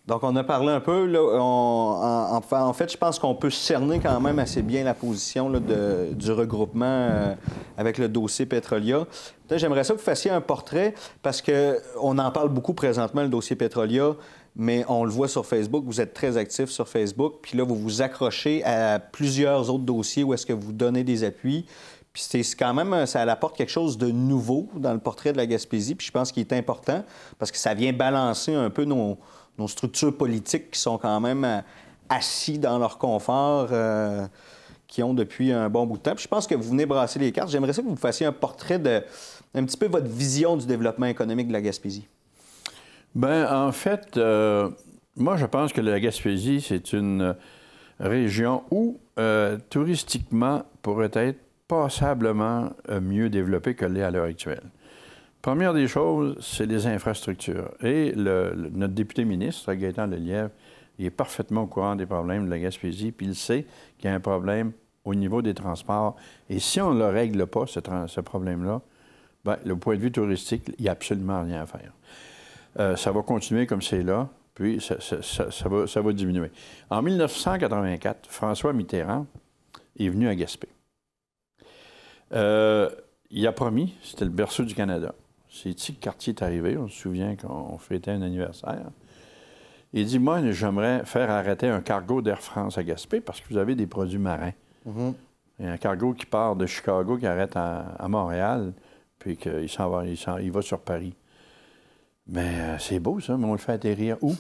Donc, on a parlé un peu. Là, en fait, je pense qu'on peut cerner quand même assez bien la position là, du regroupement avec le dossier Petrolia. Peut-être j'aimerais ça que vous fassiez un portrait parce qu'on en parle beaucoup présentement, le dossier Petrolia, mais on le voit sur Facebook. Vous êtes très actif sur Facebook. Puis là, vous vous accrochez à plusieurs autres dossiers où est-ce que vous donnez des appuis. Puis c'est quand même, ça apporte quelque chose de nouveau dans le portrait de la Gaspésie. Puis je pense qu'il est important parce que ça vient balancer un peu nos structures politiques qui sont quand même assis dans leur confort, qui ont depuis un bon bout de temps. Puis je pense que vous venez brasser les cartes. J'aimerais ça que vous fassiez un portrait un petit peu votre vision du développement économique de la Gaspésie. Bien, en fait, moi, je pense que la Gaspésie, c'est une région où, touristiquement, pourrait être passablement mieux développée que l'est à l'heure actuelle. Première des choses, c'est les infrastructures. Et notre député ministre, Gaétan Lelièvre, il est parfaitement au courant des problèmes de la Gaspésie, puis il sait qu'il y a un problème au niveau des transports. Et si on ne le règle pas, ce problème-là, bien, le point de vue touristique, il n'y a absolument rien à faire. Ça va continuer comme c'est là, puis ça va diminuer. En 1984, François Mitterrand est venu à Gaspé. Il a promis, c'était le berceau du Canada. C'est ici que Cartier est arrivé, on se souvient qu'on fêtait un anniversaire. Il dit, moi, j'aimerais faire arrêter un cargo d'Air France à Gaspé parce que vous avez des produits marins. Il y a un cargo qui part de Chicago, qui arrête à Montréal, puis qu'il il va sur Paris. Mais c'est beau, ça, mais on le fait atterrir où?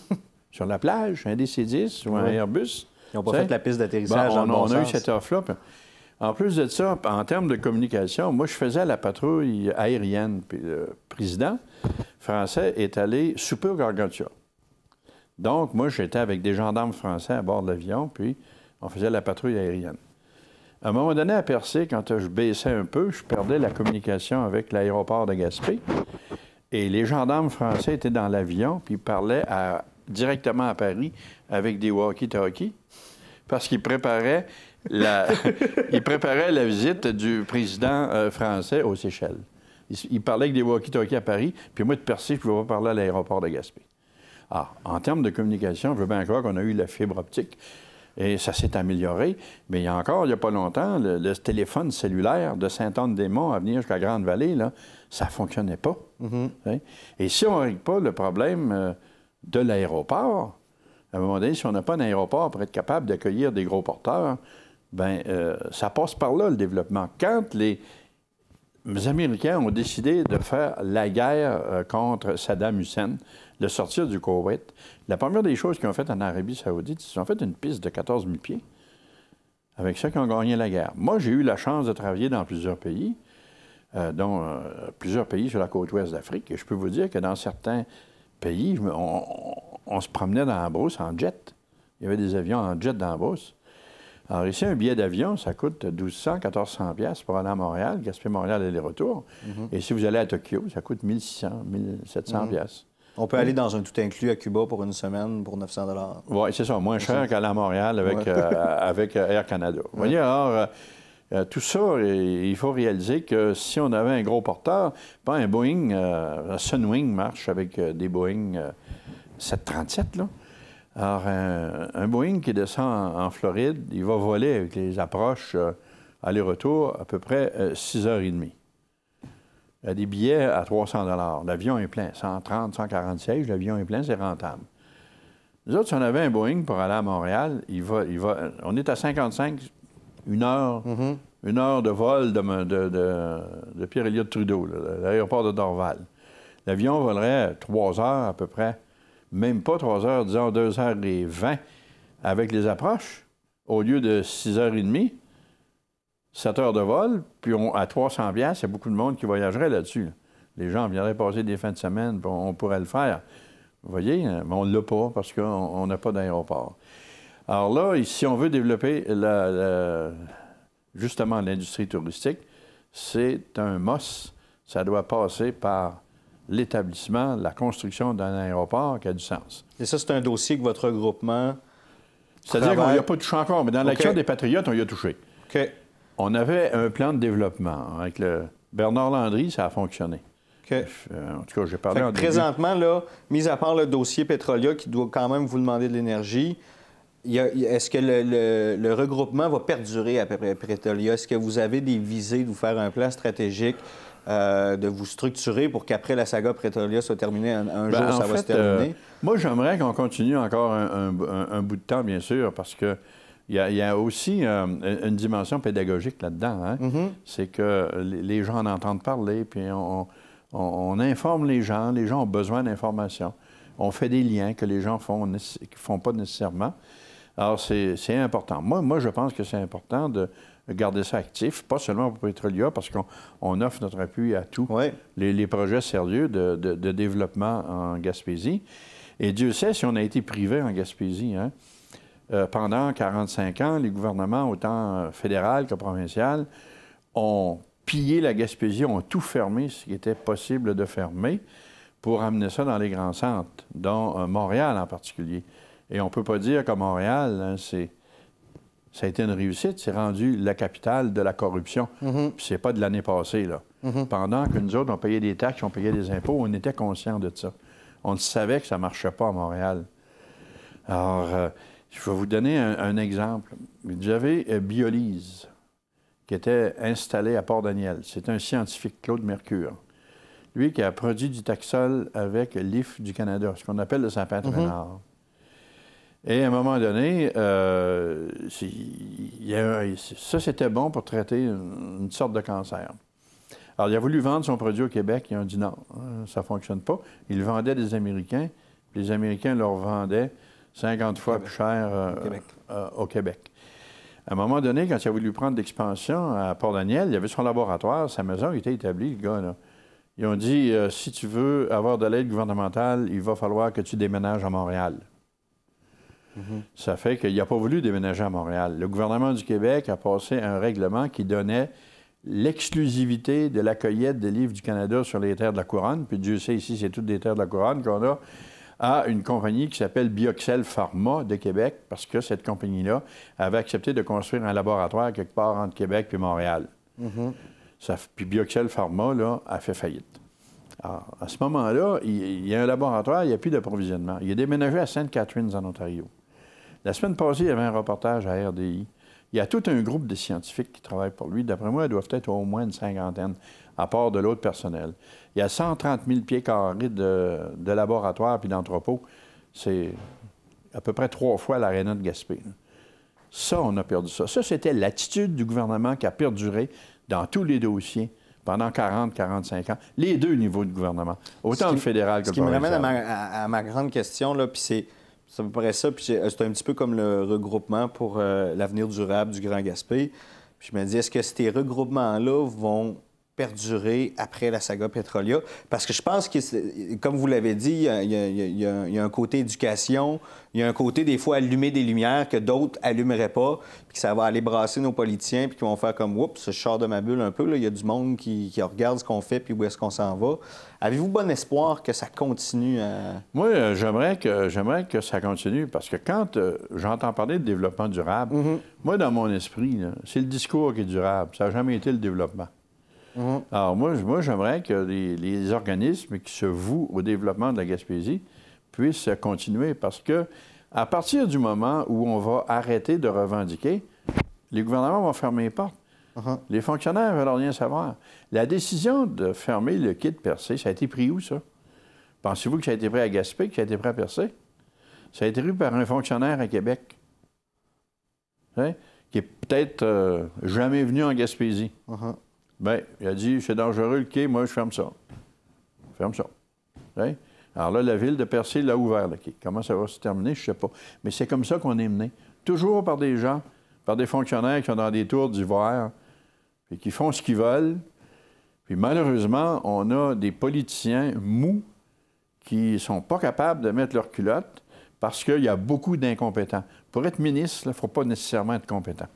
Sur la plage, un DC-10 ou un Airbus? Ils n'ont pas fait la piste d'atterrissage dans le bon sens. On a eu cette offre-là. En plus de ça, en termes de communication, moi, je faisais la patrouille aérienne. Puis le président français est allé souper au Gargantua. Donc, moi, j'étais avec des gendarmes français à bord de l'avion, puis on faisait la patrouille aérienne. À un moment donné, à Percé, quand je baissais un peu, je perdais la communication avec l'aéroport de Gaspé. Et les gendarmes français étaient dans l'avion, puis ils parlaient directement à Paris avec des walkie-talkies, parce qu'ils préparaient il préparait la visite du président français aux Seychelles. Il parlait avec des walkie-talkies à Paris, puis moi, de Percé, je ne pouvais pas parler à l'aéroport de Gaspé. Alors, en termes de communication, je veux bien croire qu'on a eu la fibre optique, et ça s'est amélioré. Mais il n'y a pas longtemps, le téléphone cellulaire de Sainte-Anne-des-Monts à venir jusqu'à Grande-Vallée, là, ça ne fonctionnait pas. Et si on ne règle pas le problème de l'aéroport, à un moment donné, si on n'a pas un aéroport pour être capable d'accueillir des gros porteurs, bien, ça passe par là, le développement. Quand les Américains ont décidé de faire la guerre contre Saddam Hussein, de sortir du Koweït, la première des choses qu'ils ont fait en Arabie Saoudite, ils ont fait une piste de 14 000 pieds avec ceux qui ont gagné la guerre. Moi, j'ai eu la chance de travailler dans plusieurs pays, dont plusieurs pays sur la côte ouest d'Afrique, et je peux vous dire que dans certains pays, on se promenait dans la brousse en jet. Il y avait des avions en jet dans la brousse. Alors ici, un billet d'avion, ça coûte 1200, 1400 pièces pour aller à Montréal, Gaspé-Montréal aller-retour. Et si vous allez à Tokyo, ça coûte 1600, 1700 pièces. On peut aller dans un tout inclus à Cuba pour une semaine pour 900 $. Oui, c'est ça, moins cher qu'aller à Montréal avec Air Canada. Vous voyez, alors, tout ça, il faut réaliser que si on avait un gros porteur, pas un Boeing, Sunwing marche avec des Boeing 737, là. Alors, un Boeing qui descend en Floride, il va voler avec les approches aller-retour à peu près 6h30. Il y a des billets à 300 $. L'avion est plein, 130, 140 sièges, l'avion est plein, c'est rentable. Nous autres, si on avait un Boeing pour aller à Montréal, on est à 55, une heure de vol de Pierre-Éliott Trudeau, l'aéroport de Dorval. L'avion volerait 3 heures à peu près, même pas 3 heures, disons 2h20 avec les approches, au lieu de 6h30. 7 heures de vol, puis à 300 $, il y a beaucoup de monde qui voyagerait là-dessus. Les gens viendraient passer des fins de semaine, puis on pourrait le faire. Vous voyez, mais on ne l'a pas parce qu'on n'a pas d'aéroport. Alors là, si on veut développer justement l'industrie touristique, c'est un must. Ça doit passer par l'établissement, la construction d'un aéroport qui a du sens. Et ça, c'est un dossier que votre regroupement... C'est-à-dire qu'on n'y a pas touché encore, mais dans l'action des Patriotes, on y a touché. OK. On avait un plan de développement. Avec Bernard Landry, ça a fonctionné. Okay. En tout cas, j'ai parlé en début. Présentement, là, mis à part le dossier Petrolia qui doit quand même vous demander de l'énergie, est-ce que le regroupement va perdurer après Petrolia? Est-ce que vous avez des visées de vous faire un plan stratégique, de vous structurer pour qu'après la saga Petrolia soit terminée, un jour, ça va se terminer? Moi, j'aimerais qu'on continue encore un bout de temps, bien sûr, parce que il y a aussi une dimension pédagogique là-dedans. Hein? Mm-hmm. C'est que les gens en entendent parler, puis on informe les gens ont besoin d'informations. On fait des liens que les gens ne font pas nécessairement. Alors, c'est important. Moi, je pense que c'est important de garder ça actif, pas seulement pour Petrolia, parce qu'on offre notre appui à tous les projets sérieux de développement en Gaspésie. Et Dieu sait si on a été privé en Gaspésie, hein? Pendant 45 ans, les gouvernements, autant fédéral que provincial, ont pillé la Gaspésie, ont tout fermé, ce qui était possible de fermer, pour amener ça dans les grands centres, dont Montréal en particulier. Et on ne peut pas dire qu'à Montréal, hein, ça a été une réussite, c'est rendu la capitale de la corruption. Mm-hmm. Puis c'est pas de l'année passée, là. Mm-hmm. Pendant que nous autres, on payait des taxes, on payait des impôts, on était conscients de ça. On savait que ça ne marchait pas à Montréal. Alors, je vais vous donner un exemple. Vous avez Biolyse, qui était installé à Port-Daniel. C'est un scientifique, Claude Mercure. Lui qui a produit du Taxol avec l'IF du Canada, ce qu'on appelle le sapin-traînard. Mm-hmm. Et à un moment donné, ça, c'était bon pour traiter une sorte de cancer. Alors, il a voulu vendre son produit au Québec. Ils ont dit non, ça ne fonctionne pas. Il le vendait des Américains. Puis les Américains leur vendaient 50 fois plus cher au Québec. À un moment donné, quand il a voulu prendre l'expansion à Port-Daniel, il avait son laboratoire, sa maison était établie, le gars, là. Ils ont dit, si tu veux avoir de l'aide gouvernementale, il va falloir que tu déménages à Montréal. Mm-hmm. Ça fait qu'il n'a pas voulu déménager à Montréal. Le gouvernement du Québec a passé un règlement qui donnait l'exclusivité de la cueillette des livres du Canada sur les terres de la Couronne, puis Dieu sait ici, c'est toutes des terres de la Couronne qu'on a, à une compagnie qui s'appelle Bioxel Pharma de Québec, parce que cette compagnie-là avait accepté de construire un laboratoire quelque part entre Québec et Montréal. Mm-hmm. Puis Bioxel Pharma, là, a fait faillite. Alors, à ce moment-là, il y a un laboratoire, il n'y a plus d'approvisionnement. Il est déménagé à Sainte-Catherine, en Ontario. La semaine passée, il y avait un reportage à RDI. Il y a tout un groupe de scientifiques qui travaillent pour lui. D'après moi, ils doivent être au moins une 50aine, à part de l'autre personnel. Il y a 130 000 pieds carrés de laboratoire puis d'entrepôts. C'est à peu près 3 fois l'aréna de Gaspé. Ça, on a perdu ça. Ça, c'était l'attitude du gouvernement qui a perduré dans tous les dossiers pendant 40-45 ans. Les deux niveaux de gouvernement, autant le fédéral que le provincial. Ce qui me ramène à ma grande question, là, puis c'est à peu près ça, puis c'est un petit peu comme le regroupement pour l'avenir durable du Grand Gaspé. Puis je me dis, est-ce que ces regroupements-là vont perdurer après la saga Petrolia? Parce que je pense que, comme vous l'avez dit, il y a un côté éducation, il y a un côté, des fois, allumer des lumières que d'autres allumeraient pas, puis que ça va aller brasser nos politiciens, puis qu'ils vont faire comme « Oups, je sors de ma bulle un peu. » Il y a du monde qui regarde ce qu'on fait, puis où est-ce qu'on s'en va. Avez-vous bon espoir que ça continue à... Moi, j'aimerais que ça continue, parce que quand j'entends parler de développement durable, moi, dans mon esprit, c'est le discours qui est durable. Ça n'a jamais été le développement. Alors, moi, j'aimerais que les organismes qui se vouent au développement de la Gaspésie puissent continuer, parce que à partir du moment où on va arrêter de revendiquer, les gouvernements vont fermer les portes. Les fonctionnaires ne veulent rien savoir. La décision de fermer le quai de Percé, ça a été pris où, ça? Pensez-vous que ça a été pris à Gaspé, que ça a été pris à Percé? Ça a été pris par un fonctionnaire à Québec, hein? Qui est peut-être jamais venu en Gaspésie. Bien, il a dit, c'est dangereux le quai, moi, je ferme ça. Ferme ça. Hein? Alors là, la ville de Percé l'a ouvert, le quai. Comment ça va se terminer, je ne sais pas. Mais c'est comme ça qu'on est mené. Toujours par des gens, par des fonctionnaires qui sont dans des tours d'ivoire, puis qui font ce qu'ils veulent. Puis malheureusement, on a des politiciens mous qui ne sont pas capables de mettre leur culotte parce qu'il y a beaucoup d'incompétents. Pour être ministre, il ne faut pas nécessairement être compétent.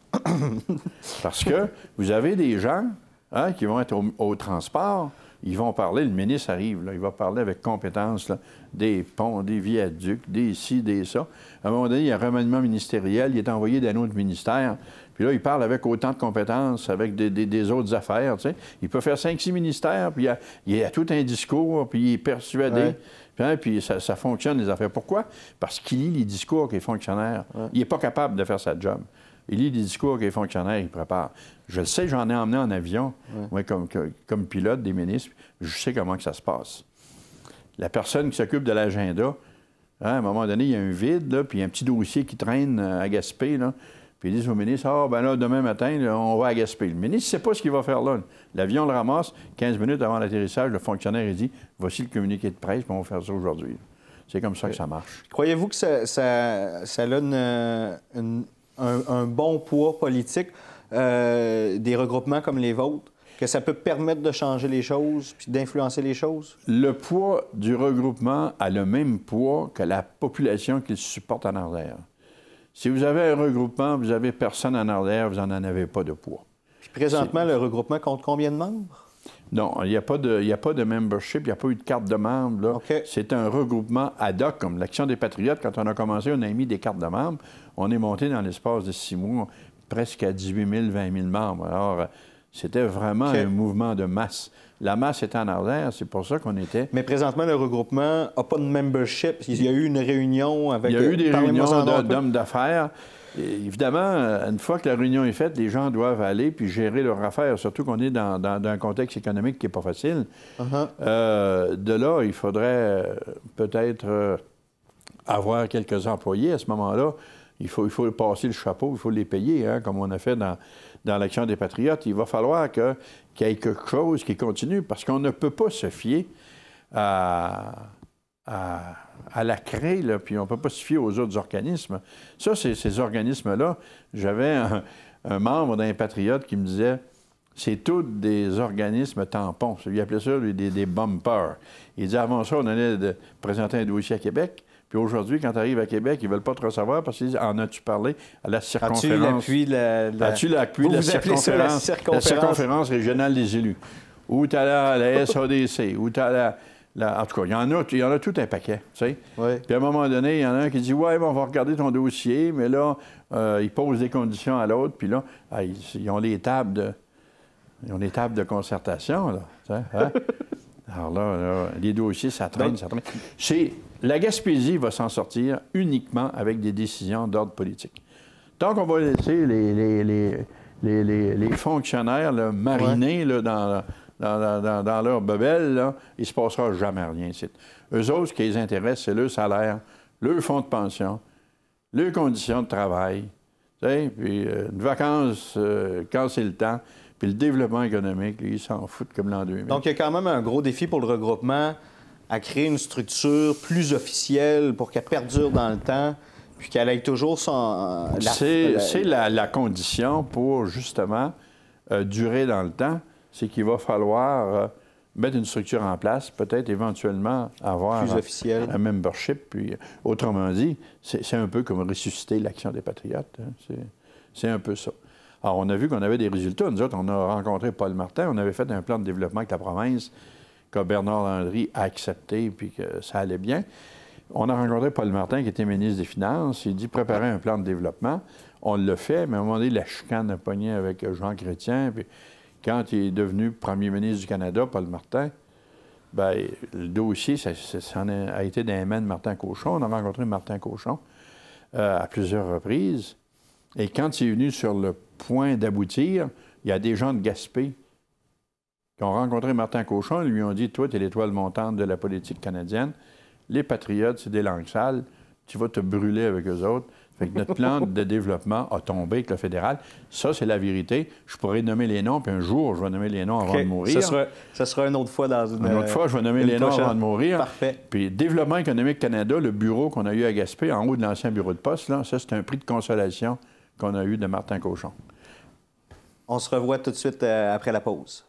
Parce que vous avez des gens... qui vont être au transport, Ils vont parler, le ministre arrive, là, il va parler avec compétence là, des ponts, des viaducs, des ci, des ça. À un moment donné, il y a un remaniement ministériel, il est envoyé d'un autre ministère. Puis là, il parle avec autant de compétences, avec des autres affaires, tu sais. Il peut faire 5-6 ministères, puis il a tout un discours, puis il est persuadé. Ouais. Puis ça fonctionne, les affaires. Pourquoi? Parce qu'il lit les discours qu'il est fonctionnaire. Ouais. Il n'est pas capable de faire sa job. Il lit les discours qu'il est fonctionnaire, il prépare. Je le sais, j'en ai emmené en avion, moi, comme pilote des ministres. Je sais comment que ça se passe. La personne qui s'occupe de l'agenda, hein, à un moment donné, il y a un vide, là, puis il y a un petit dossier qui traîne à Gaspé, là. Puis ils disent au ministre, « Ah, ben là, demain matin, là, on va à Gaspé. » Le ministre ne sait pas ce qu'il va faire là. L'avion le ramasse, 15 minutes avant l'atterrissage, le fonctionnaire, il dit, « Voici le communiqué de presse, puis on va faire ça aujourd'hui. » C'est comme ça que ça marche. Croyez-vous que ça a un bon poids politique, des regroupements comme les vôtres, que ça peut permettre de changer les choses puis d'influencer les choses? Le poids du regroupement a le même poids que la population qu'il supporte en arrière. Si vous avez un regroupement, vous n'avez personne en arrière, vous n'en avez pas de poids. Puis présentement, le regroupement compte combien de membres? Non, il n'y a pas de membership, il n'y a pas eu de carte de membre. Okay. C'est un regroupement ad hoc, comme l'Action des Patriotes. Quand on a commencé, on a mis des cartes de membres. On est monté dans l'espace de 6 mois presque à 18 000, 20 000 membres. Alors, c'était vraiment un mouvement de masse. La masse est en arrière, c'est pour ça qu'on était... Mais présentement, le regroupement n'a pas de membership. Il y a eu une réunion avec... Il y a eu des réunions d'hommes d'affaires. Évidemment, une fois que la réunion est faite, les gens doivent aller puis gérer leurs affaires, surtout qu'on est dans un contexte économique qui n'est pas facile. De là, il faudrait peut-être avoir quelques employés à ce moment-là. Il faut passer le chapeau, il faut les payer, hein, comme on a fait dans l'Action des Patriotes. Il va falloir qu'il y ait quelque chose qui continue, parce qu'on ne peut pas se fier à la CRE, là, puis on ne peut pas se fier aux autres organismes. Ça, ces organismes-là, j'avais un membre d'un Patriote qui me disait, c'est tous des organismes tampons. Il appelait ça des bumpers. Il dit, avant ça, on allait présenter un dossier à Québec. Puis aujourd'hui, quand tu arrives à Québec, ils ne veulent pas te recevoir parce qu'ils disent, en as-tu parlé à la circonférence? As-tu l'appui de la circonférence régionale des élus? Ou tu as la SADC? Ou tu as en tout cas, il y en a tout un paquet, tu sais. Oui. Puis à un moment donné, il y en a un qui dit, « Ouais, on va regarder ton dossier, mais là, ils posent des conditions à l'autre, puis là, ils ont les tables de concertation, là, tu sais, hein? Alors là, les dossiers, ça traîne, ça traîne. La Gaspésie va s'en sortir uniquement avec des décisions d'ordre politique. Tant qu'on va laisser les fonctionnaires là, mariner là, dans leur bebelle, là, il ne se passera jamais rien. Eux autres, ce qui les intéresse, c'est leur salaire, leur fonds de pension, leurs conditions de travail, puis une vacance quand c'est le temps, puis le développement économique, ils s'en foutent comme l'an 2000. Donc, il y a quand même un gros défi pour le regroupement à créer une structure plus officielle pour qu'elle perdure dans le temps, puis qu'elle ait toujours son... C'est la condition pour, justement, durer dans le temps. C'est qu'il va falloir mettre une structure en place, peut-être éventuellement avoir plus officiel. Un membership. Puis, autrement dit, c'est un peu comme ressusciter l'Action des Patriotes. Hein. C'est un peu ça. Alors, on a vu qu'on avait des résultats. Nous autres, on a rencontré Paul Martin. On avait fait un plan de développement avec la province que Bernard Landry a accepté puis que ça allait bien. On a rencontré Paul Martin, qui était ministre des Finances. Il dit préparer un plan de développement. On l'a fait, mais à un moment donné, la chicane a pogné avec Jean Chrétien. Puis quand il est devenu premier ministre du Canada, Paul Martin, bien, le dossier, ça a été dans les mains de Martin Cauchon. On a rencontré Martin Cauchon à plusieurs reprises. Et quand il est venu sur le point d'aboutir, il y a des gens de Gaspé qui ont rencontré Martin Cauchon et lui ont dit « Toi, tu es l'étoile montante de la politique canadienne. Les Patriotes, c'est des langues sales. Tu vas te brûler avec eux autres. » Fait que notre plan de développement a tombé avec le fédéral. Ça, c'est la vérité. Je pourrais nommer les noms, puis un jour, je vais nommer les noms avant de mourir. Ça sera une autre fois dans une... Une autre fois, je vais nommer les noms avant de mourir. Parfait. Puis Développement économique Canada, le bureau qu'on a eu à Gaspé, en haut de l'ancien bureau de poste, là, ça, c'est un prix de consolation qu'on a eu de Martin Cauchon. On se revoit tout de suite après la pause.